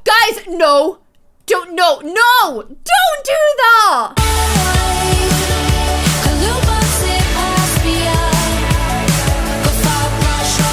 Guys, no. Don't, no, don't do that.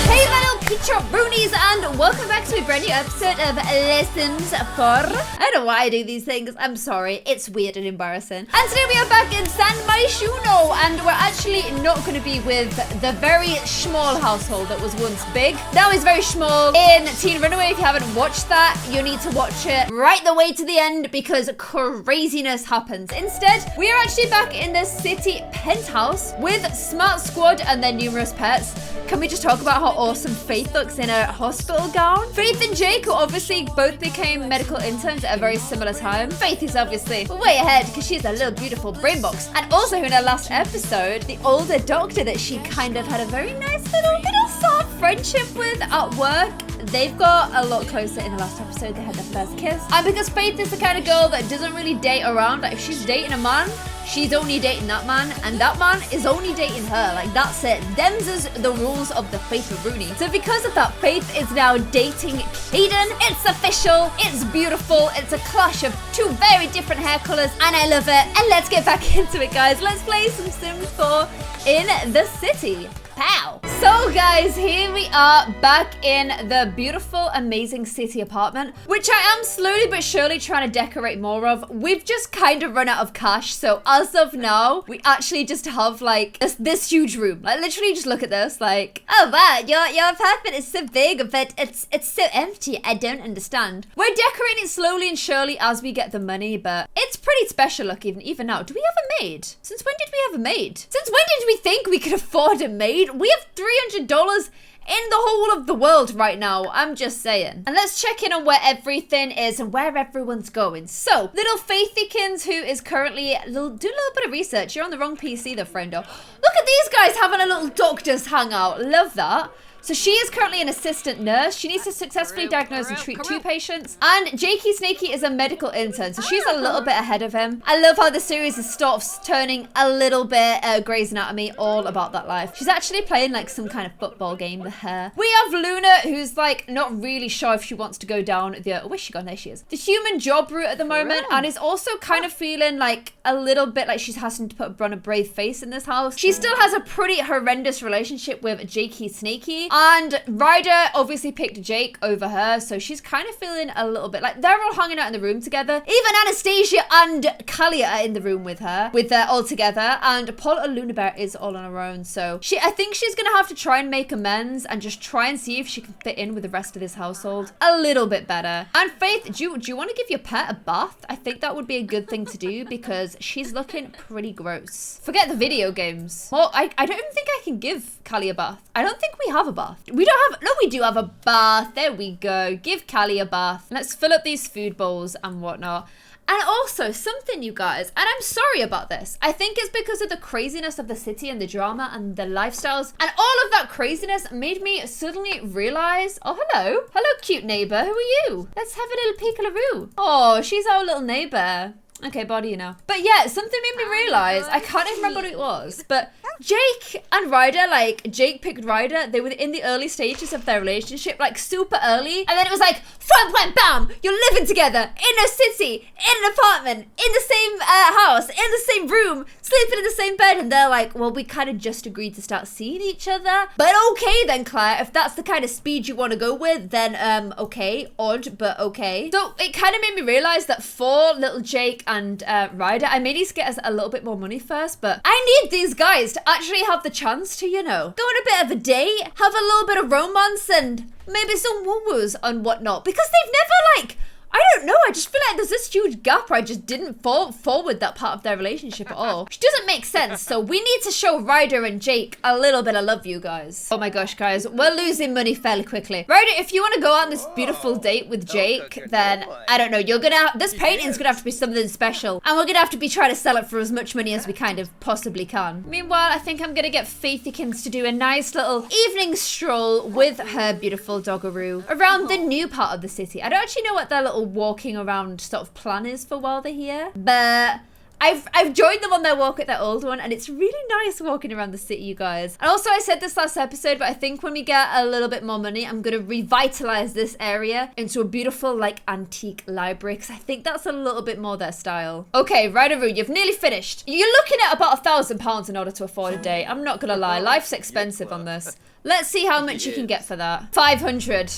Hey there, little Peach-Roonies, and welcome back to a brand new episode of Lessons for... I don't know why I do these things. I'm sorry. It's weird and embarrassing. And today we are back in San Myshuno, and we're actually not going to be with the very small household that was once big. Now is very small. In Teen Runaway, if you haven't watched that, you need to watch it right the way to the end because craziness happens. Instead, we are actually back in the city penthouse with Smart Squad and their numerous pets. Can we just talk about how awesome Faith looks in a hospital gown? Faith and Jake, who obviously both became medical interns at a very similar time. Faith is obviously way ahead because she's a little beautiful brain box. And also in her last episode, the older doctor that she kind of had a very nice little soft friendship with at work, they've got a lot closer in the last episode. They had their first kiss. And because Faith is the kind of girl that doesn't really date around, like if she's dating a man, she's only dating that man, and that man is only dating her. Like, that's it. Them's is the rules of the Faith of Rooney. So because of that, Faith is now dating Caden. It's official. It's beautiful. It's a clash of two very different hair colors, and I love it. And let's get back into it, guys. Let's play some Sims 4 in the city. Pow! So guys, here we are back in the beautiful, amazing city apartment, which I am slowly but surely trying to decorate more of. We've just kind of run out of cash, so as of now, we actually just have like this huge room. Like literally just look at this, like, oh wow, your apartment is so big, but it's so empty. I don't understand. We're decorating it slowly and surely as we get the money, but it's pretty special look even now. Do we have a maid? Since when did we have a maid? Since when did we think we could afford a maid? We have $300 in the whole of the world right now. I'm just saying. And let's check in on where everything is and where everyone's going. So, little Faithykins, who is currently doing a little bit of research. You're on the wrong PC though, friendo. Look at these guys having a little doctor's hangout. Love that. So she is currently an assistant nurse. She needs to successfully diagnose and treat 2 patients. And Jakey Snakey is a medical intern, so she's a little bit ahead of him. I love how the series is sort of turning a little bit Grey's Anatomy, all about that life. She's actually playing like some kind of football game with her. We have Luna, who's like not really sure if she wants to go down the, where's she gone? There she is. The human job route at the moment, and is also kind of feeling like a little bit like she's having to put on a brave face in this house. She still has a pretty horrendous relationship with Jakey Snakey. And Ryder obviously picked Jake over her, so she's kind of feeling a little bit like they're all hanging out in the room together. Even Anastasia and Kalia are in the room with her all together, and Paul and Luna Bear is all on her own. So I think she's gonna have to try and make amends and just try and see if she can fit in with the rest of this household a little bit better. And Faith, do you want to give your pet a bath? I think that would be a good thing to do because she's looking pretty gross. Forget the video games. Well, I don't even think I can give Callie a bath. I don't think we have a bath. We don't have, no, we do have a bath. There we go. Give Callie a bath. Let's fill up these food bowls and whatnot. And also something, you guys, and I'm sorry about this. I think it's because of the craziness of the city and the drama and the lifestyles. And all of that craziness made me suddenly realize, oh, hello. Hello, cute neighbor. Who are you? Let's have a little peek-a-laroo. Oh, she's our little neighbor. Okay, body, you know. But yeah, something made me realize, I can't even remember what it was, but Jake and Ryder, like, Jake picked Ryder. They were in the early stages of their relationship, like, super early. And then it was like, front, wham, bam, you're living together in a city, in an apartment, in the same house, in the same room, sleeping in the same bed. And they're like, well, we kind of just agreed to start seeing each other. But okay then, Claire, if that's the kind of speed you want to go with, then, okay, odd, but okay. So it kind of made me realize that for little Jake and Ryder, I may need to get us a little bit more money first, but I need these guys to actually have the chance to, you know, go on a bit of a date, have a little bit of romance and maybe some woo-woos and whatnot, because they've never, like, I don't know, I just feel like there's this huge gap where I just didn't forward that part of their relationship at all, which doesn't make sense. So we need to show Ryder and Jake a little bit of love, you guys. Oh my gosh, guys, we're losing money fairly quickly. Ryder, if you want to go on this beautiful date with Jake, then I don't know, you're gonna this painting's gonna have to be something special, and we're gonna have to be trying to sell it for as much money as we kind of possibly can. Meanwhile, I think I'm gonna get Faithykins to do a nice little evening stroll with her beautiful doggaroo around the new part of the city. I don't actually know what their little walking around sort of plan is for while they're here, but I've joined them on their walk with their old one, and it's really nice walking around the city, you guys. And also, I said this last episode, but I think when we get a little bit more money, I'm gonna revitalize this area into a beautiful, like, antique library, because I think that's a little bit more their style. Okay, Ryder, you've nearly finished. You're looking at about £1,000 in order to afford a day. I'm not gonna lie, life's expensive on this. Let's see how much you can get for that. 500.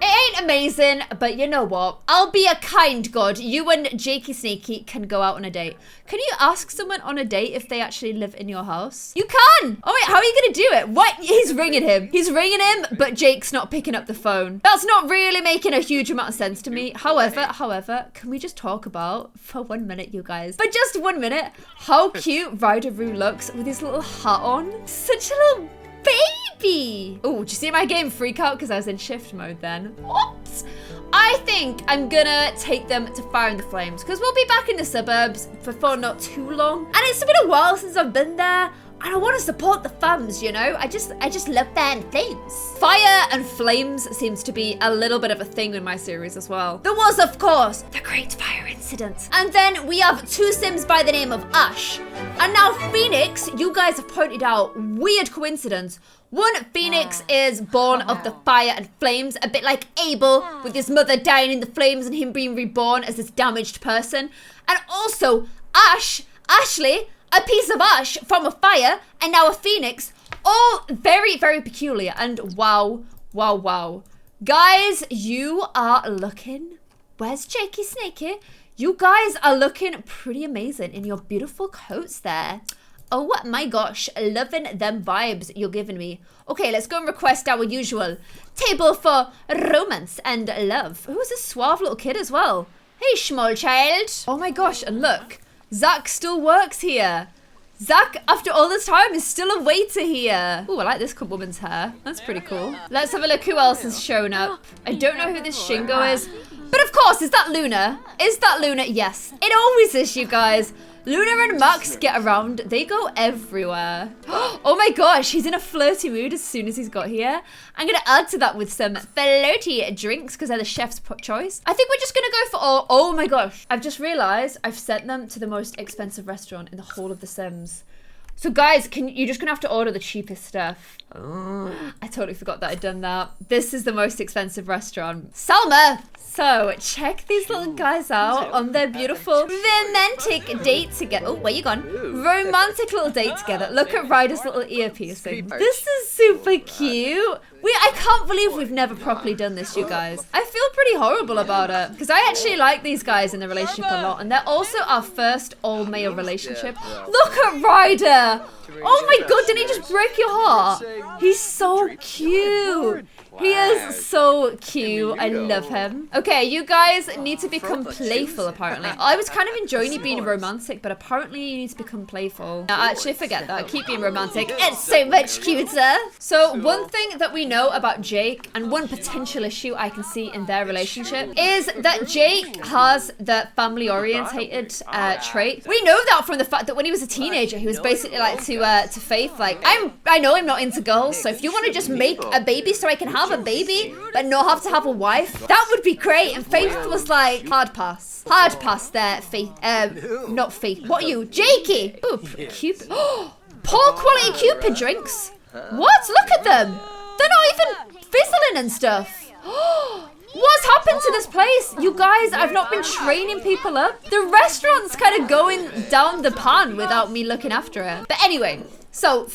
It ain't amazing, but you know what? I'll be a kind god. You and Jakey Snakey can go out on a date. Can you ask someone on a date if they actually live in your house? You can! Oh wait, how are you gonna do it? What? He's ringing him. He's ringing him, but Jake's not picking up the phone. That's not really making a huge amount of sense to me. However, can we just talk about, for 1 minute, you guys, for just 1 minute, how cute Ryder looks with his little hat on? Such a little baby. Oh, did you see my game freak out because I was in shift mode then? Oops. I think I'm gonna take them to Fire in the Flames because we'll be back in the suburbs for not too long. And it's been a while since I've been there. And I want to support the fams, you know? I just love Fire and Flames. Fire and Flames seems to be a little bit of a thing in my series as well. There was, of course, the Great Fire Incident. And then we have 2 Sims by the name of Ash. And now Phoenix, you guys have pointed out, weird coincidence. One, Phoenix is born of the fire and flames, a bit like Abel, with his mother dying in the flames and him being reborn as this damaged person. And also, Ashley, a piece of ash from a fire, and now a phoenix. All very, very peculiar. And wow. Guys, you are looking... Where's Jakey Snakey? You guys are looking pretty amazing in your beautiful coats there. Oh my gosh, loving them vibes you're giving me. Okay, let's go and request our usual table for romance and love. Who's this suave little kid as well? Hey, small child. Oh my gosh, and look. Zach still works here. Zach, after all this time, is still a waiter here. Ooh, I like this woman's hair. That's pretty cool. Let's have a look who else has shown up. I don't know who this Shingo is. But of course, is that Luna? Is that Luna? Yes. It always is, you guys. Luna and Max get around. They go everywhere. Oh my gosh, he's in a flirty mood as soon as he's got here. I'm going to add to that with some flirty drinks because they're the chef's choice. I think we're just going to go for all... Oh my gosh. I've just realized I've sent them to the most expensive restaurant in the whole of The Sims. So guys, you're just going to have to order the cheapest stuff. I totally forgot that I'd done that. This is the most expensive restaurant. Salma! So, check these little guys out on their beautiful romantic date together. Oh, where you gone? Romantic little date together. Look at Ryder's little ear piercing. This is super cute. I can't believe we've never properly done this, you guys. I feel pretty horrible about it because I actually like these guys in the relationship a lot, and they're also our first all-male relationship. Look at Ryder. Oh my god, didn't he just break your heart? He's so cute. He is so cute. I love him. Okay, you guys need to become playful, apparently. I was kind of enjoying you being romantic, but apparently you need to become playful. No, actually, forget that. Keep being romantic. It's so much cuter. So, one thing that we know about Jake, and one potential issue I can see in their relationship, is that Jake has the family-orientated trait. We know that from the fact that when he was a teenager, he was basically like to Faith, like, I know I'm not into girls, so if you want to just make a baby so I can have a baby, but not have to have a wife, that would be great. And Faith was like, hard pass there, Faith. Not Faith. What are you? Jakey! Ooh, Cupid. Poor quality Cupid drinks. What? Look at them. They're not even fizzling and stuff. What's happened to this place? You guys, I've not been training people up. The restaurant's kind of going down the pan without me looking after it. But anyway, so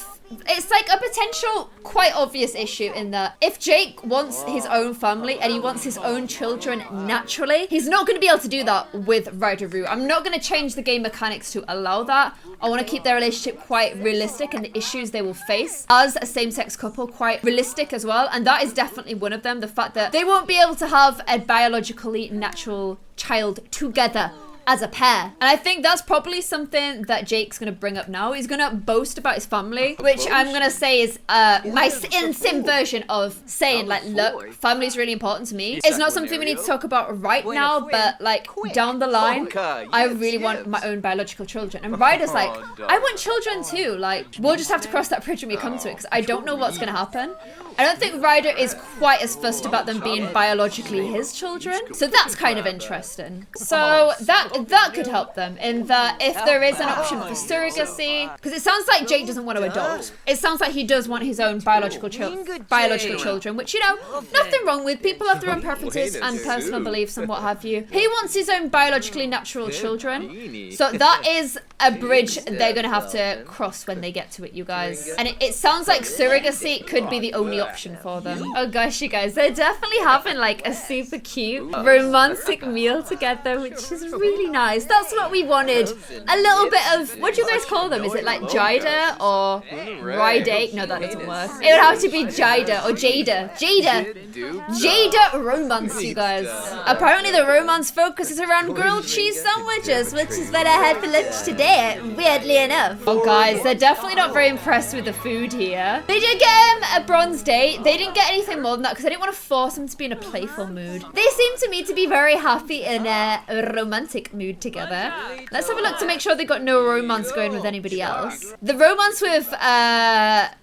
it's like a potential quite obvious issue in that if Jake wants his own family and he wants his own children naturally, he's not going to be able to do that with Ryder. I'm not going to change the game mechanics to allow that. I want to keep their relationship quite realistic and the issues they will face as a same-sex couple quite realistic as well. And that is definitely one of them. The fact that they won't be able to have a biologically natural child together as a pair. And I think that's probably something that Jake's gonna bring up now. He's gonna boast about his family, which I'm gonna say is my sim version of saying like, look, family's really important to me. It's not something we need to talk about right now, but like down the line, I really want my own biological children. And Ryder's like, I want children too. Like, we'll just have to cross that bridge when we come to it because I don't know what's gonna happen. I don't think Ryder is quite as fussed about them being biologically his children. So that's kind of interesting. So that that could help them in that if there is an option for surrogacy, because it sounds like Jake doesn't want to adopt. It sounds like he does want his own biological children, which, you know, nothing wrong with. People have their own preferences and personal beliefs and what have you. He wants his own biologically natural children. So that is a bridge they're going to have to cross when they get to it, you guys. And it sounds like surrogacy could be the only option for them. Oh gosh, you guys, they're definitely having like a super cute romantic meal together, which is really nice. That's what we wanted. A little bit of, what do you guys call them? Is it like Ryder or Ryder? No, that doesn't work. It would have to be Ryder or Jada. Jada romance, you guys. Apparently the romance focuses around grilled cheese sandwiches, which is what I had for lunch today, weirdly enough. Oh guys, they're definitely not very impressed with the food here. They did get him a bronze date. They didn't get anything more than that because I didn't want to force him to be in a playful mood. They seem to me to be very happy in a romantic mood together. Let's have a look to make sure they got no romance going with anybody else. The romance with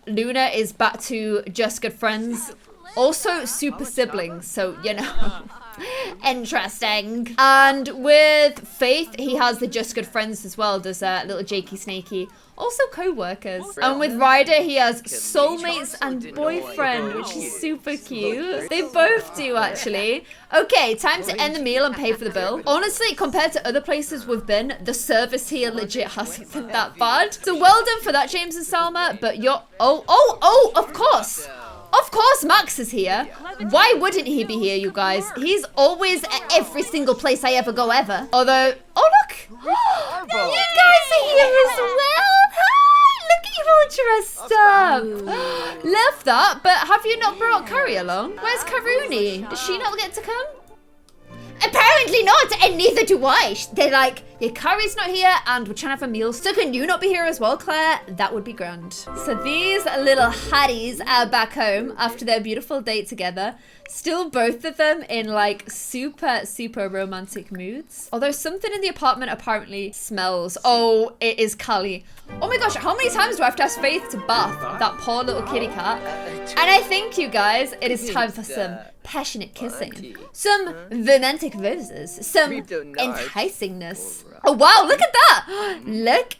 Luna is back to just good friends. Also super siblings, so you know. Interesting. And with Faith, he has the just good friends as well. There's little Jakey Snakey. Also co-workers. And with Ryder, he has soulmates and boyfriend, which is super cute. They both do, actually. Okay, time to end the meal and pay for the bill. Honestly, compared to other places we've been, the service here legit hasn't been that bad. So well done for that, James and Salma. But you're... Oh, of course. Of course Max is here. Why wouldn't he be here, you guys? He's always at every single place I ever go ever. Although, oh look! You guys are here as well! Hi! Look at you all dressed up! Love that, but have you not brought Carrie along? Where's Karuni? Does she not get to come? Apparently not, and neither do I. They're like, yeah, Carrie's not here, and we're trying to have a meal. So can you not be here as well, Claire? That would be grand. So these little hotties are back home after their beautiful date together. Still both of them in like super, super romantic moods. Although something in the apartment apparently smells. Oh, it is Callie. Oh my gosh, how many times do I have to ask Faith to bath that poor little kitty cat? And I think, you guys, it is time for some passionate kissing. Some romantic roses. Some enticingness. Oh wow, look at that! Look.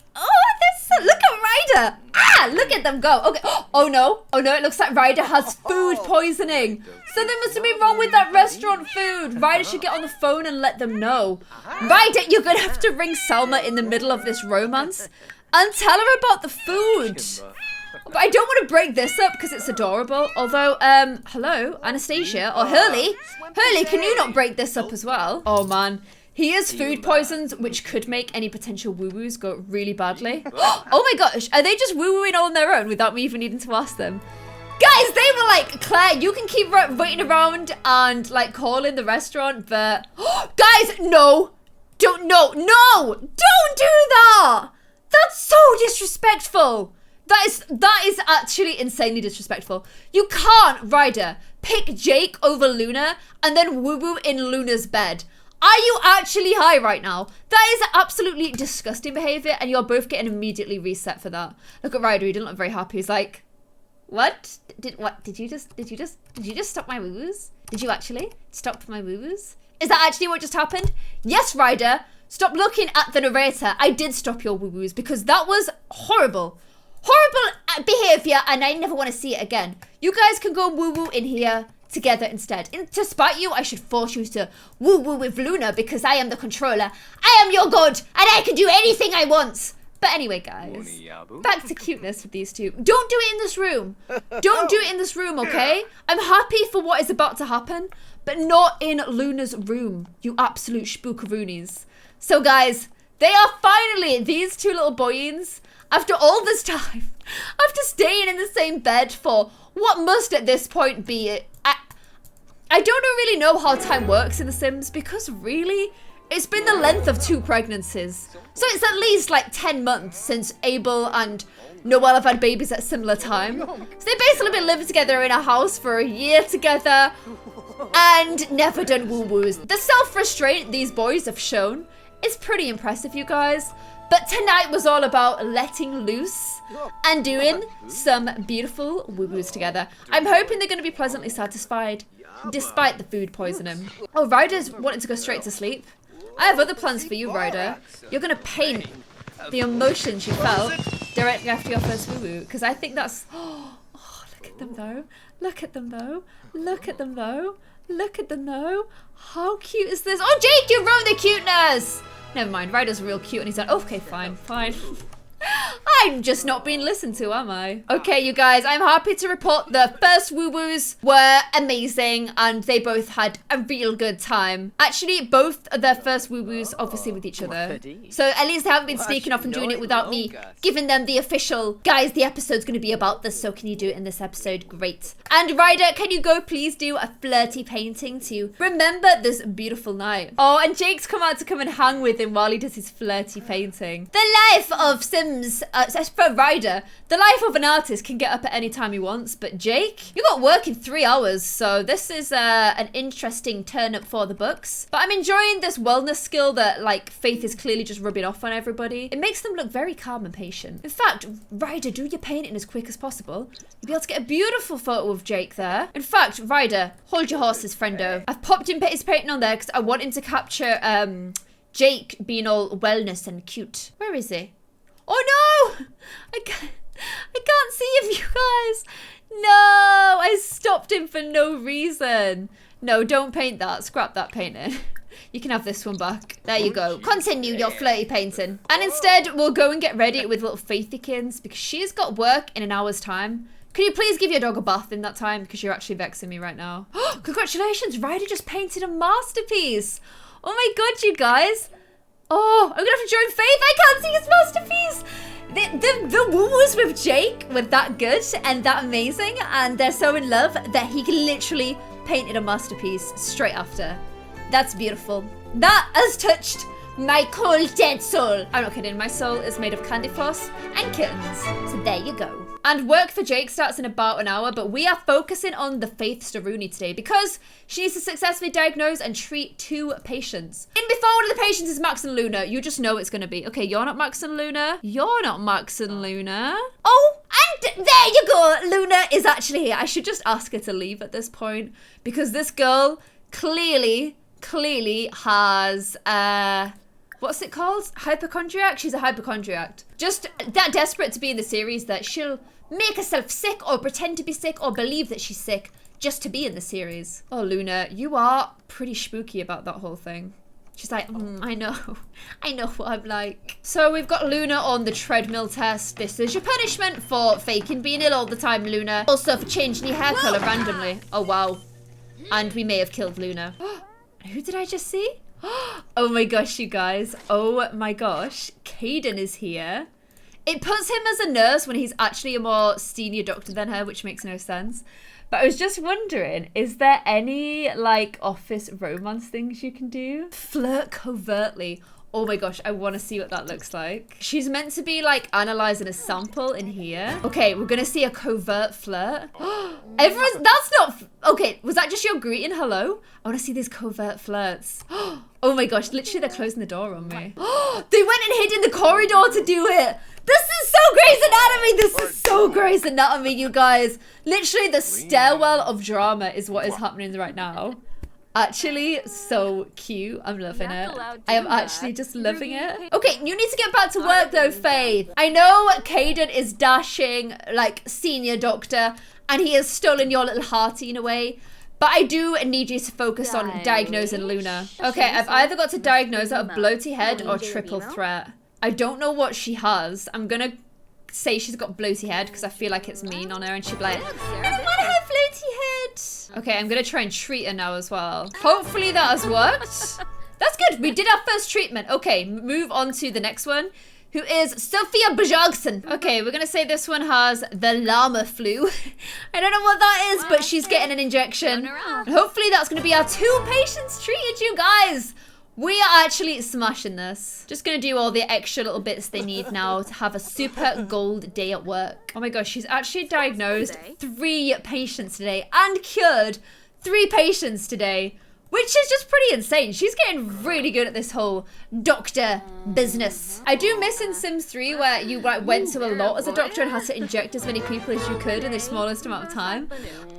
Look at Ryder. Ah, look at them go. Okay. Oh no, it looks like Ryder has food poisoning. Something must have been wrong with that restaurant food. Ryder should get on the phone and let them know. Ryder, you're gonna have to ring Salma in the middle of this romance and tell her about the food. But I don't want to break this up because it's adorable. Although, hello, Anastasia or Hurley. Hurley, can you not break this up as well? Oh man. He is food poisoned, which could make any potential woo-woos go really badly. Oh my gosh, are they just woo-wooing on their own without me even needing to ask them? Guys, they were like, Claire, you can keep waiting around and like call in the restaurant, but... Guys, no! Don't do that! That's so disrespectful! That is actually insanely disrespectful. You can't, Ryder, pick Jake over Luna and then woo-woo in Luna's bed. Are you actually high right now? That is absolutely disgusting behavior, and you're both getting immediately reset for that. Look at Ryder, he didn't look very happy. He's like, what? Did you just stop my woo-woos? Did you actually stop my woo-woos? Is that actually what just happened? Yes, Ryder. Stop looking at the narrator. I did stop your woo-woos because that was horrible. Horrible behavior, and I never want to see it again. You guys can go woo-woo in here together instead. To spite you, I should force you to woo-woo with Luna because I am the controller. I am your god, and I can do anything I want. But anyway, guys, back to cuteness with these two. Don't do it in this room. Don't do it in this room, okay? I'm happy for what is about to happen, but not in Luna's room, you absolute spookaroonies. So, guys, they are finally, these two little boyins, after all this time, after staying in the same bed for what must at this point be... I don't really know how time works in The Sims because really, it's been the length of 2 pregnancies. So it's at least like 10 months since Abel and Noelle have had babies at a similar time. So they've basically been living together in a house for a year together and never done woo-woos. The self-restraint these boys have shown is pretty impressive, you guys. But tonight was all about letting loose and doing some beautiful woo-woos together. I'm hoping they're going to be pleasantly satisfied despite the food poisoning. Oh, Ryder's wanting to go straight to sleep. I have other plans for you, Ryder. You're gonna paint the emotions you felt directly after your first woo-woo, because I think that's... Oh, look at them though. Look at them though. Look at them though. Look at them though. How cute is this? Oh, Jake, you ruined the cuteness. Never mind, Ryder's real cute and he's like, okay, fine, fine. I'm just not being listened to, am I? Okay, you guys, I'm happy to report the first woo-woos were amazing and they both had a real good time. Actually, both of their first woo-woos obviously with each other. So at least they haven't been sneaking off and doing it without me giving them the official, guys, the episode's going to be about this, so can you do it in this episode? Great. And Ryder, can you go please do a flirty painting to remember this beautiful night? Oh, and Jake's come out to come and hang with him while he does his flirty painting. The life of Sims, for Ryder, the life of an artist can get up at any time he wants, but Jake, you got work in 3 hours, so this is an interesting turn up for the books. But I'm enjoying this wellness skill that, like, Faith is clearly just rubbing off on everybody. It makes them look very calm and patient. In fact, Ryder, do your painting as quick as possible. You'll be able to get a beautiful photo of Jake there. In fact, Ryder, hold your horses, friendo. I've popped his painting on there because I want him to capture Jake being all wellness and cute. Where is he? Oh no! I can't see him, you guys. No, I stopped him for no reason. No, don't paint that. Scrap that painting. You can have this one back. There you go. Continue your flirty painting. And instead, we'll go and get ready with little Faithykins because she's got work in an hour's time. Can you please give your dog a bath in that time? Because you're actually vexing me right now. Congratulations, Ryder just painted a masterpiece. Oh my god, you guys. Oh, I'm gonna have to join Faith. I can't see his masterpiece. The woo-woos with Jake were that good and that amazing, and they're so in love that he literally painted a masterpiece straight after. That's beautiful. That has touched my cold dead soul. I'm not kidding, my soul is made of candy floss and kittens. So there you go. And work for Jake starts in about an hour, but we are focusing on the Faith Staruni today because she needs to successfully diagnose and treat 2 patients. In before one of the patients is Max and Luna, you just know it's going to be. Okay, you're not Max and Luna. You're not Max and Luna. Oh, and there you go. Luna is actually here. I should just ask her to leave at this point because this girl clearly has, what's it called? Hypochondriac? She's a hypochondriac. Just that desperate to be in the series that she'll make herself sick or pretend to be sick or believe that she's sick just to be in the series. Oh, Luna, you are pretty spooky about that whole thing. She's like, I know what I'm like. So we've got Luna on the treadmill test. This is your punishment for faking being ill all the time, Luna. Also for changing your hair color randomly. Oh, wow. And we may have killed Luna. Who did I just see? Oh my gosh, you guys. Oh my gosh. Caden is here. It puts him as a nurse when he's actually a more senior doctor than her, which makes no sense. But I was just wondering, is there any, like, office romance things you can do? Flirt covertly. Oh my gosh, I want to see what that looks like. She's meant to be, like, analysing a sample in here. Okay, we're going to see a covert flirt. Everyone's, that's not, okay, was that just your greeting? Hello? I want to see these covert flirts. Oh my gosh, literally they're closing the door on me. They went and hid in the corridor to do it. This is so Grey's Anatomy. This is so Grey's Anatomy, you guys. Literally the stairwell of drama is what is happening right now. Actually, so cute. I'm loving it. I am actually just loving it. Okay, you need to get back to work though, Faith. I know Caden is dashing, like, senior doctor, and he has stolen your little hearty in a way. But I do need you to focus on diagnosing Luna. Okay, I've either got to diagnose her a bloaty head or triple threat. I don't know what she has. I'm gonna say she's got bloaty head because I feel like it's mean on her and she'd be like, I don't want to have floaty head. Okay, I'm gonna try and treat her now as well. Hopefully that has worked. That's good. We did our first treatment. Okay, move on to the next one, who is Sophia Bajogson. Okay, we're gonna say this one has the llama flu. I don't know what that is, but she's getting an injection. And hopefully that's gonna be our 2 patients treated, you guys. We are actually smashing this. Just gonna do all the extra little bits they need now to have a super gold day at work. Oh my gosh, she's actually diagnosed 3 patients today and cured 3 patients today. which is just pretty insane. She's getting really good at this whole doctor business. I do miss in Sims 3 where you like went to a lot as a doctor and had to inject as many people as you could in the smallest amount of time.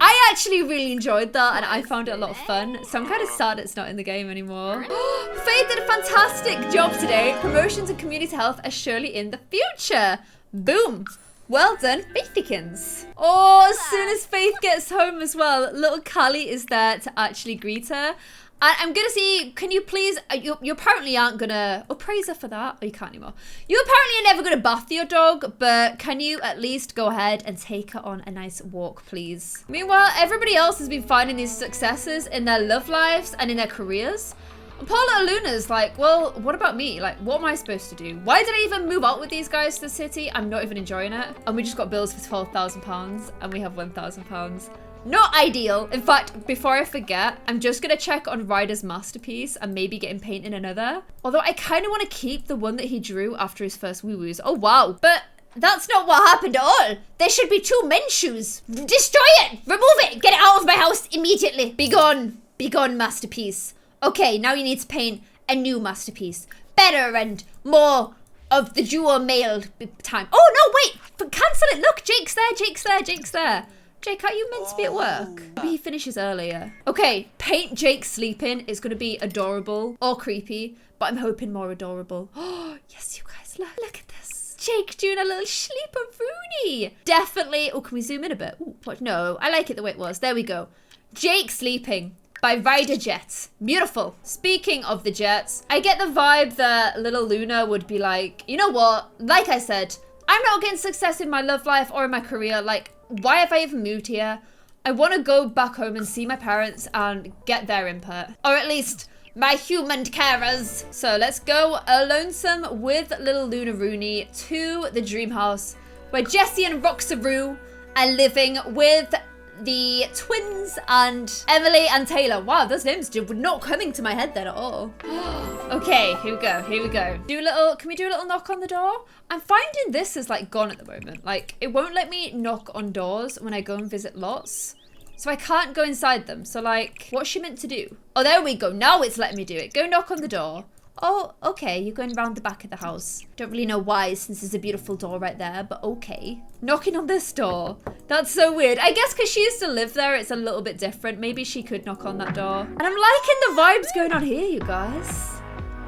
I actually really enjoyed that and I found it a lot of fun. So I'm kind of sad it's not in the game anymore. Faith did a fantastic job today. Promotions and community health are surely in the future. Boom. Well done, Faithykins. Oh, as soon as Faith gets home as well, little Callie is there to actually greet her. And I'm gonna see, can you please, you apparently aren't gonna, oh, praise her for that. Oh, you can't anymore. You apparently are never gonna bath your dog, but can you at least go ahead and take her on a nice walk, please? Meanwhile, everybody else has been finding these successes in their love lives and in their careers. And poor little Luna's like, well, what about me? Like, what am I supposed to do? Why did I even move out with these guys to the city? I'm not even enjoying it. And we just got bills for £12,000 and we have £1,000. Not ideal. In fact, before I forget, I'm just gonna check on Ryder's masterpiece and maybe get him painting another. Although I kind of want to keep the one that he drew after his first woo-woos. Oh, wow. But that's not what happened at all. There should be 2 men's shoes. Destroy it. Remove it. Get it out of my house immediately. Be gone. Be gone, masterpiece. Okay, now you need to paint a new masterpiece. Better and more of the dual male time. Oh, no, wait. Cancel it. Look, Jake's there. Jake's there. Jake's there. Jake, are you meant to be at work? Maybe he finishes earlier. Okay, paint Jake sleeping. It's going to be adorable or creepy, but I'm hoping more adorable. Oh, yes, you guys, look at this. Jake doing a little sleep-a-rooney. Definitely. Oh, can we zoom in a bit? Ooh, what? No, I like it the way it was. There we go. Jake sleeping by Ryder Jets. Beautiful. Speaking of the Jets, I get the vibe that little Luna would be like, you know what? Like I said, I'm not getting success in my love life or in my career. Like, why have I even moved here? I want to go back home and see my parents and get their input. Or at least my human carers. So let's go lonesome with little Luna Rooney to the dream house where Jessie and Roxaroo are living with the twins and Emily and Taylor. Wow, those names were not coming to my head then at all. Okay, here we go, here we go. Can we do a little knock on the door? I'm finding this is like gone at the moment. Like, it won't let me knock on doors when I go and visit lots. So I can't go inside them. So like, what's she meant to do? Oh, there we go. Now it's letting me do it. Go knock on the door. Oh, okay, you're going around the back of the house. Don't really know why, since there's a beautiful door right there, but okay. Knocking on this door. That's so weird. I guess because she used to live there, it's a little bit different. Maybe she could knock on that door. And I'm liking the vibes going on here, you guys.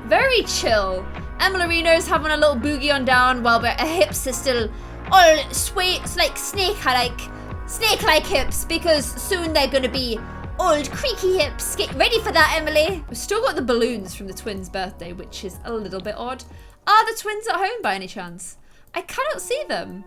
Very chill. Emelarino's having a little boogie on down while her hips are still all like snake-like hips, because soon they're gonna be old creaky hips. Get ready for that, Emily. We've still got the balloons from the twins' birthday, which is a little bit odd. Are the twins at home by any chance? I cannot see them.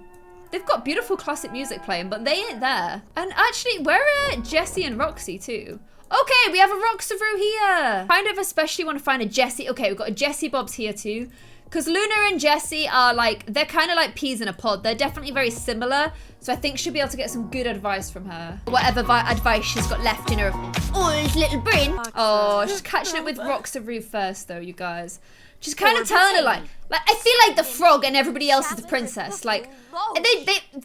They've got beautiful classic music playing, but they ain't there. And actually, where are Jessie and Roxy too? Okay, we have a Roxaroo here. Kind of especially want to find a Jessie. Okay, we've got a Jessie Bobs here too. Because Luna and Jessie are like, they're kind of like peas in a pod. They're definitely very similar. So I think she'll be able to get some good advice from her. Whatever advice she's got left in her old little brain. Oh, she's catching up with Roxaroo first though, you guys. She's kind of telling her like I feel like the frog and everybody else is the princess. Like,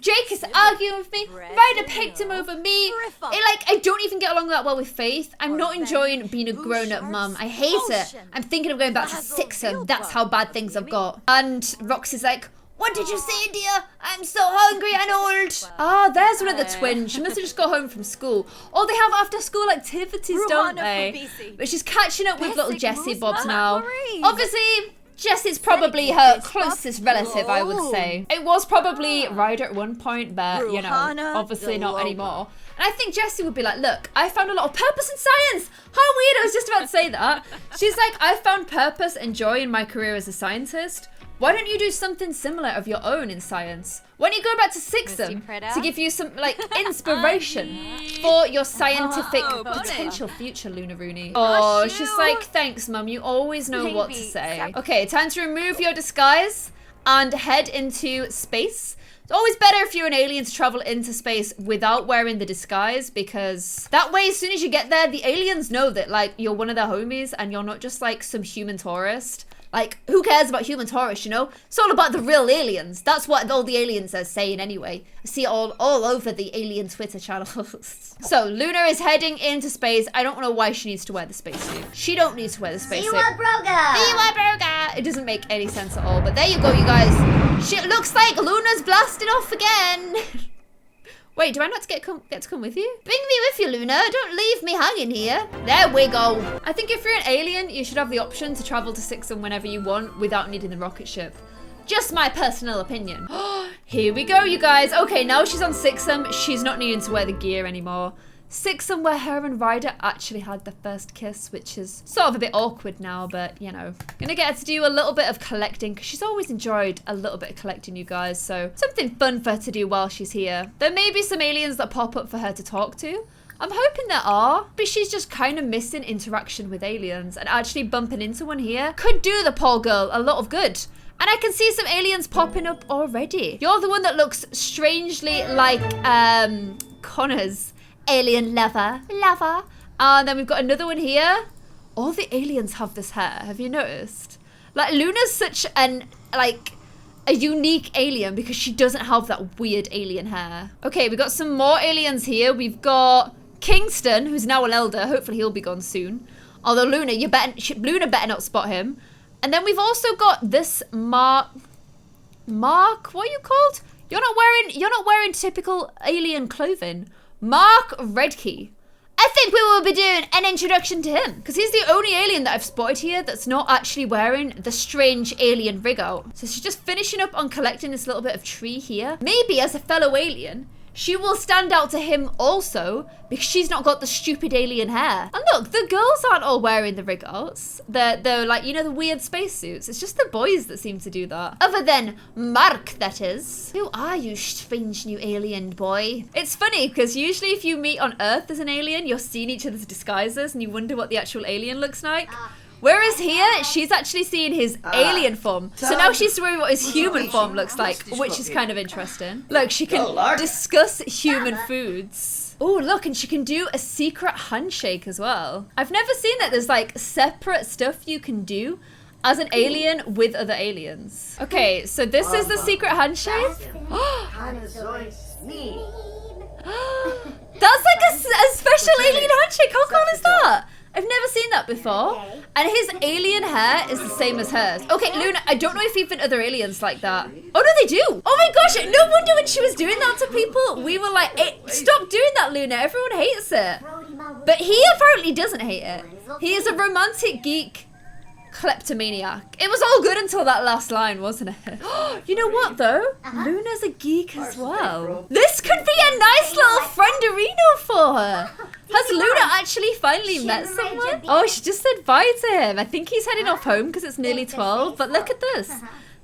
Jake is arguing with me. Ryder picked him over me. I don't even get along that well with Faith. I'm not enjoying being a grown-up mum. I hate it. I'm thinking of going back to Sixham. That's how bad things have got. And Roxy's like, what did you say, dear? I'm so hungry and old. Ah, there's one of the twins. She must have just got home from school. Oh, they have after-school activities, don't they? But she's catching up with little Jessie Bobs now. Obviously, Jessie's probably her closest relative, I would say. It was probably Ryder at one point, but, you know, obviously not anymore. And I think Jessie would be like, look, I found a lot of purpose in science. How weird, I was just about to say that. She's like, I found purpose and joy in my career as a scientist. Why don't you do something similar of your own in science? Why don't you go back to Sixham to give you some, inspiration for your scientific potential future, Luna Rooney? Oh, she's like, thanks, Mum. You always know what to say. Okay, time to remove your disguise and head into space It's always better if you're an alien to travel into space without wearing the disguise, because that way, as soon as you get there, the aliens know that, like, you're one of their homies and you're not just, like, some human tourist. Like, who cares about human tourists, you know? It's all about the real aliens. That's what all the aliens are saying anyway. I see it all over the alien Twitter channels. So, Luna is heading into space. I don't know why she needs to wear the spacesuit. She don't need to wear the spacesuit. It doesn't make any sense at all. But there you go, you guys. Shit looks like Luna's blasting off again. Wait, do I not get to come with you? Bring me with you, Luna. Don't leave me hanging here. There we go. I think if you're an alien, you should have the option to travel to Sixum whenever you want without needing the rocket ship. Just my personal opinion. Here we go, you guys. Okay, now she's on Sixum. She's not needing to wear the gear anymore. Sixum, where her and Ryder actually had the first kiss, which is sort of a bit awkward now, but you know. Gonna get her to do a little bit of collecting, because she's always enjoyed a little bit of collecting, you guys, so something fun for her to do while she's here. There may be some aliens that pop up for her to talk to. I'm hoping there are, but she's just kind of missing interaction with aliens, and actually bumping into one here could do the poor girl a lot of good. And I can see some aliens popping up already. You're the one that looks strangely like Connor's alien lover. And then we've got another one here. All the aliens have this hair. Have you noticed? Like, Luna's such an, like, a unique alien because she doesn't have that weird alien hair. Okay, we've got some more aliens here. We've got Kingston, who's now an elder. Hopefully he'll be gone soon. Although Luna, Luna better not spot him. And then we've also got this Mark, what are you called? You're not wearing typical alien clothing. Mark Redkey. I think we will be doing an introduction to him, because he's the only alien that I've spotted here that's not actually wearing the strange alien rig out. So she's just finishing up on collecting this little bit of tree here. Maybe as a fellow alien, she will stand out to him also, because she's not got the stupid alien hair. And look, the girls aren't all wearing the rig outs. They're like, you know, the weird spacesuits. It's just the boys that seem to do that. Other than Mark, that is. Who are you, strange new alien boy? It's funny, because usually if you meet on Earth as an alien, you're seeing each other's disguises and you wonder what the actual alien looks like. Whereas here, she's actually seeing his alien form. So now she's wondering what his human form looks like, which is kind of interesting. Look, she can discuss human foods. Oh, look, and she can do a secret handshake as well. I've never seen that there's like separate stuff you can do as an alien with other aliens. Okay, so this is the secret handshake. That's like a special alien handshake. How cool is that? I've never seen that before. And his alien hair is the same as hers. Okay, Luna, I don't know if even other aliens like that. Oh, no, they do. Oh my gosh, no wonder when she was doing that to people, we were like, hey, stop doing that, Luna. Everyone hates it. But he apparently doesn't hate it. He is a romantic geek kleptomaniac. It was all good until that last line, wasn't it? You know what, though? Luna's a geek as well. This could be a nice little frienderino for her. Has Luna actually finally met someone? Oh, she just said bye to him. I think he's heading off home because it's nearly 12. But look at this.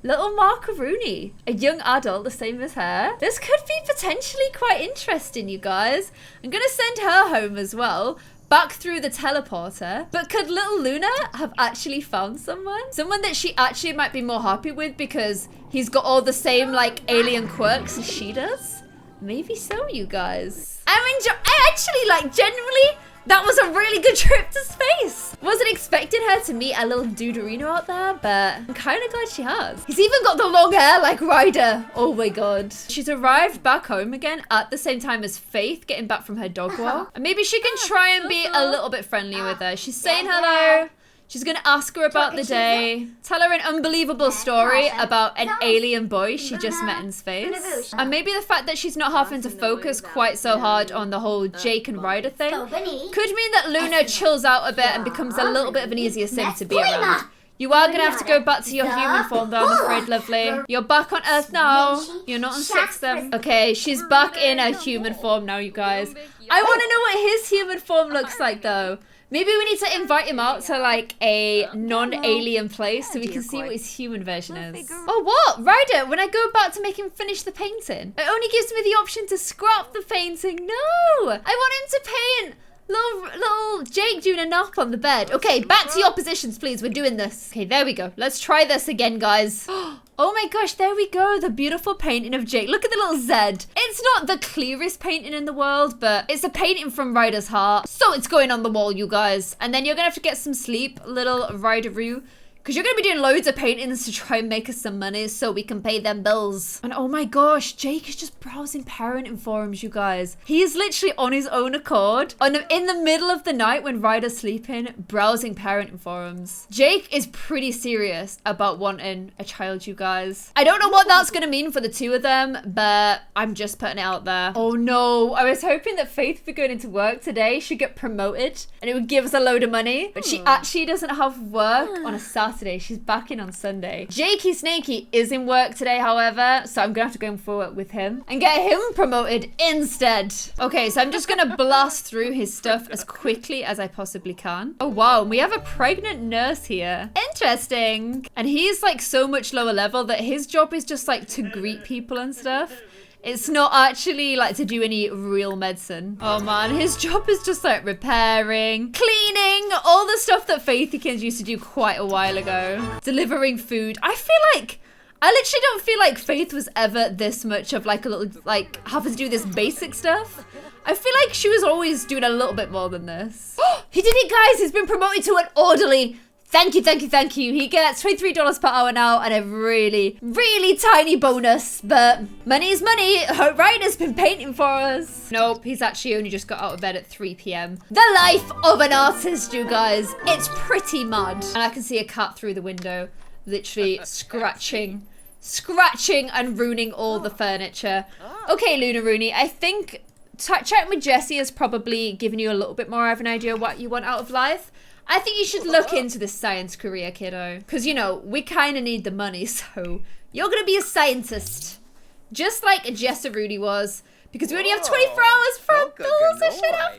Little Mark-a-Rooney, a young adult, the same as her. This could be potentially quite interesting, you guys. I'm going to send her home as well, back through the teleporter. But could little Luna have actually found someone? Someone that she actually might be more happy with because he's got all the same, like, alien quirks as she does? Maybe so, you guys. I actually, like, genuinely, that was a really good trip to space. Wasn't expecting her to meet a little duderino out there, but I'm kind of glad she has. He's even got the long hair like Ryder. Oh my god. She's arrived back home again at the same time as Faith getting back from her dog walk. And maybe she can try and be a little bit friendly with her. She's saying hello. She's going to ask her about the day, tell her an unbelievable story about an alien boy she just met in space. And maybe the fact that she's not having to focus quite so hard on the whole Jake and Ryder thing could mean that Luna chills out a bit and becomes a little bit of an easier sim to be around. You are going to have to go back to your human form though, I'm afraid, lovely. You're back on Earth now. You're not on Sixum. Okay, she's back in her human form now, you guys. I want to know what his human form looks like though. Maybe we need to invite him out to like a non-alien place so we can see what his human version is. Oh, what? Ryder, when I go back to make him finish the painting, it only gives me the option to scrap the painting. No! I want him to paint little Jake doing a nap on the bed. Okay, back to your positions, please. We're doing this. Okay, there we go. Let's try this again, guys. Oh my gosh, there we go. The beautiful painting of Jake. Look at the little Z. It's not the clearest painting in the world, but it's a painting from Ryder's heart. So it's going on the wall, you guys. And then you're going to have to get some sleep, little Ryder-roo. Because you're going to be doing loads of paintings to try and make us some money so we can pay them bills. And oh my gosh, Jake is just browsing parenting forums, you guys. He is literally on his own accord, in the middle of the night when Ryder's sleeping, browsing parenting forums. Jake is pretty serious about wanting a child, you guys. I don't know what that's going to mean for the two of them, but I'm just putting it out there. Oh no, I was hoping that Faith would be going into work today. She'd get promoted and it would give us a load of money. But she actually doesn't have work on a Saturday. She's back in on Sunday. Jakey Snakey is in work today, however, so I'm gonna have to go forward with him and get him promoted instead. Okay, so I'm just gonna blast through his stuff as quickly as I possibly can. Oh wow, we have a pregnant nurse here. Interesting. And he's like so much lower level that his job is just like to greet people and stuff. It's not actually like to do any real medicine. Oh man, his job is just like repairing, cleaning, all the stuff that Faithykins used to do quite a while ago. Delivering food. I literally don't feel like Faith was ever this much of like a little, like having to do this basic stuff. I feel like she was always doing a little bit more than this. He did it, guys. He's been promoted to an orderly. Thank you, thank you, thank you. He gets $23 per hour now and a really, really tiny bonus. But money is money. Ryder's been painting for us. Nope, he's actually only just got out of bed at 3 p.m. The life of an artist, you guys. It's pretty mad. And I can see a cat through the window, literally scratching and ruining all the furniture. Okay, Luna Rooney, I think chatting with Jessie has probably given you a little bit more of an idea of what you want out of life. I think you should look into this science career, kiddo. Because, you know, we kind of need the money, so you're going to be a scientist. Just like Jessa Rudy was. Because we only have 24 hours for our bills. I should have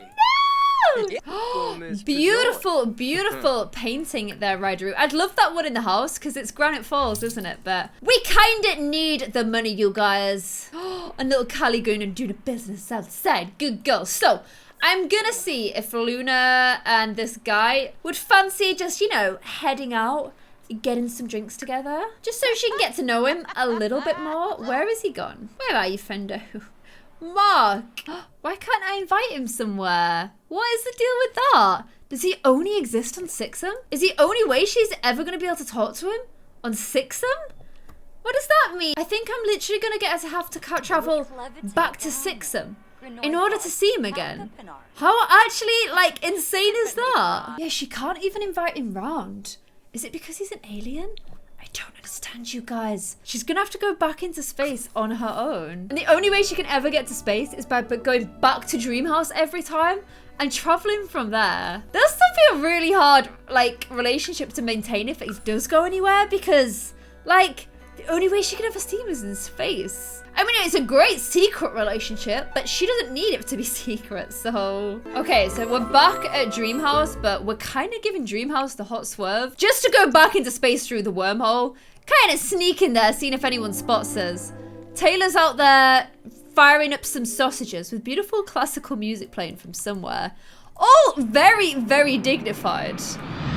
known. Beautiful, beautiful painting there, Ryder. I'd love that one in the house because it's Granite Falls, isn't it? But we kind of need the money, you guys. And little Callie going and doing a business outside. Good girl. So I'm gonna see if Luna and this guy would fancy just, you know, heading out, getting some drinks together, just so she can get to know him a little bit more. Where is he gone? Where are you, friendo? Mark! Why can't I invite him somewhere? What is the deal with that? Does he only exist on Sixum? Is the only way she's ever gonna be able to talk to him on Sixum? What does that mean? I think I'm literally gonna have to travel back to Sixum in order to see him again. How actually, like, insane is that? Yeah, she can't even invite him round. Is it because he's an alien? I don't understand, you guys. She's gonna have to go back into space on her own. And the only way she can ever get to space is by going back to Dreamhouse every time and traveling from there. That's something a really hard, like, relationship to maintain if it does go anywhere, because, like, the only way she can ever see him is in space. I mean, it's a great secret relationship, but she doesn't need it to be secret, so... Okay, so we're back at Dreamhouse, but we're kind of giving Dreamhouse the hot swerve just to go back into space through the wormhole. Kind of sneak in there, seeing if anyone spots us. Taylor's out there firing up some sausages with beautiful classical music playing from somewhere. All very, very dignified.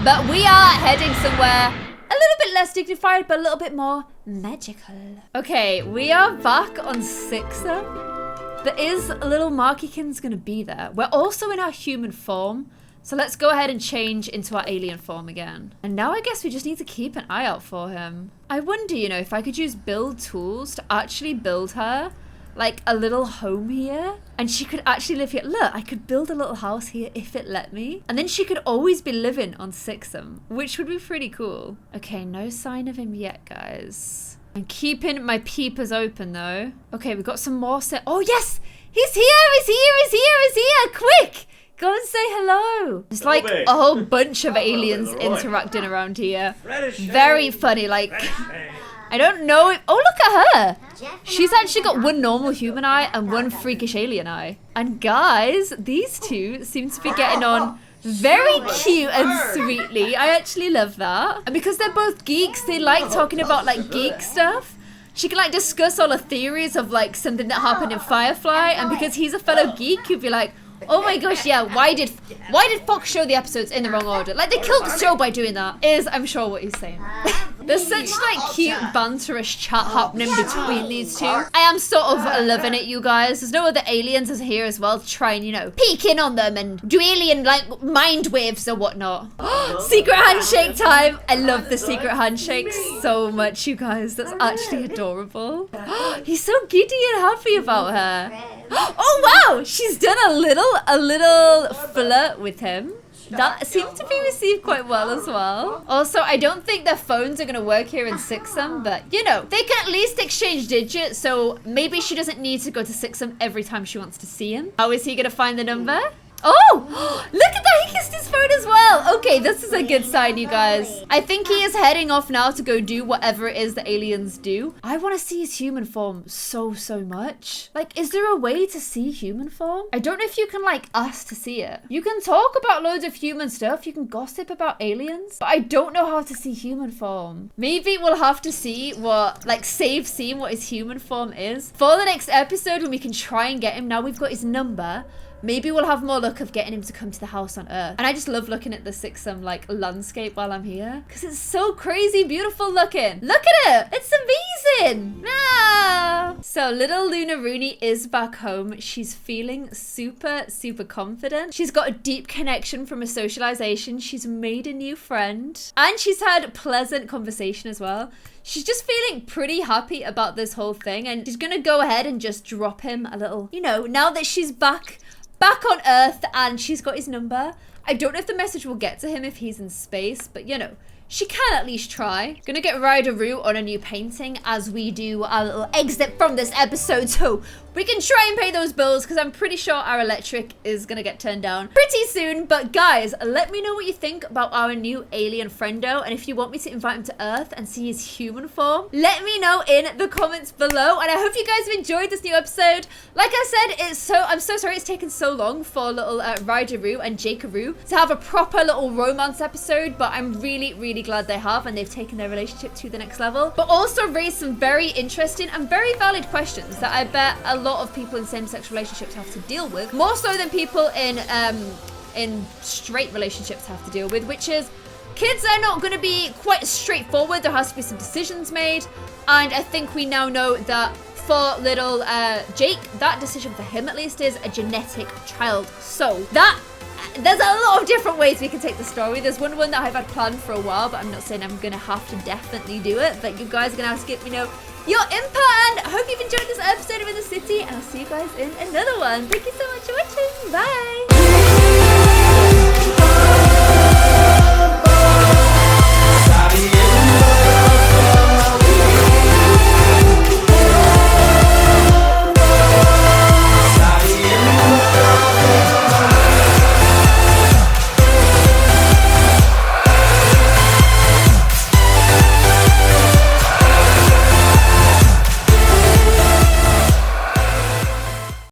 But we are heading somewhere a little bit less dignified, but a little bit more magical. Okay, we are back on Sixum. There is little Markykins gonna be there. We're also in our human form, so let's go ahead and change into our alien form again. And now I guess we just need to keep an eye out for him. I wonder, you know, if I could use build tools to actually build her like a little home here, and she could actually live here. Look, I could build a little house here if it let me, and then she could always be living on Sixum, which would be pretty cool. Okay, no sign of him yet, guys. I'm keeping my peepers open though. Okay, we've got some more oh yes, he's here, quick, go and say hello. There's like a whole bunch of aliens interacting around here. Very funny, like, I don't know if... Oh, look at her. She's actually got one normal human eye and one freakish alien eye. And guys, these two seem to be getting on very cute and sweetly. I actually love that. And because they're both geeks, they like talking about like geek stuff. She can like discuss all the theories of like something that happened in Firefly. And because he's a fellow geek, he'd be like, oh my gosh, yeah, why did Fox show the episodes in the wrong order? Like, they killed the show by doing that, is, I'm sure, what he's saying. There's such like cute banterish chat happening between these two. I am sort of loving it, you guys. There's no other aliens here as well to try and, you know, peek in on them and do alien like mind waves or whatnot. Secret handshake time. I love the secret handshake so much, you guys. That's actually adorable. He's so giddy and happy about her. Oh wow, she's done a little flirt with him. That seemed to be received quite well as well. Also, I don't think their phones are going to work here in Sixum, but, you know, they can at least exchange digits, so maybe she doesn't need to go to Sixum every time she wants to see him. How is he going to find the number? Oh, look at that. He kissed his phone as well. Okay, this is a good sign, you guys. I think he is heading off now to go do whatever it is the aliens do. I want to see his human form so much. Like, is there a way to see human form? I don't know if you can, like, ask to see it. You can talk about loads of human stuff. You can gossip about aliens. But I don't know how to see human form. Maybe we'll have to see what, like, save scene what his human form is. For the next episode, when we can try and get him. Now we've got his number. Maybe we'll have more luck of getting him to come to the house on Earth. And I just love looking at the Sixum, like, landscape while I'm here. Because it's so crazy beautiful looking. Look at it. It's amazing. Ah. So little Luna Rooney is back home. She's feeling super confident. She's got a deep connection from a socialization. She's made a new friend. And she's had pleasant conversation as well. She's just feeling pretty happy about this whole thing. And she's going to go ahead and just drop him a little, you know, now that she's back on Earth and she's got his number. I don't know if the message will get to him if he's in space, but you know, she can at least try. Gonna get Ryder on a new painting as we do our little exit from this episode, so we can try and pay those bills because I'm pretty sure our electric is gonna get turned down pretty soon. But guys, let me know what you think about our new alien friendo, and if you want me to invite him to Earth and see his human form, let me know in the comments below. And I hope you guys have enjoyed this new episode. Like I said, I'm so sorry it's taken so long for little Ryder and Jakeru to have a proper little romance episode, but I'm really glad they have, and they've taken their relationship to the next level, but also raised some very interesting and very valid questions that I bet a lot of people in same-sex relationships have to deal with, more so than people in straight relationships have to deal with, which is kids are not going to be quite straightforward. There has to be some decisions made, and I think we now know that for little Jake, that decision for him at least is a genetic child. So there's a lot of different ways we can take the story. There's one that I've had planned for a while, but I'm not saying I'm gonna have to definitely do it, but you guys are gonna have to get me know your input. And I hope you've enjoyed this episode of In the City, and I'll see you guys in another one. Thank you so much for watching. Bye.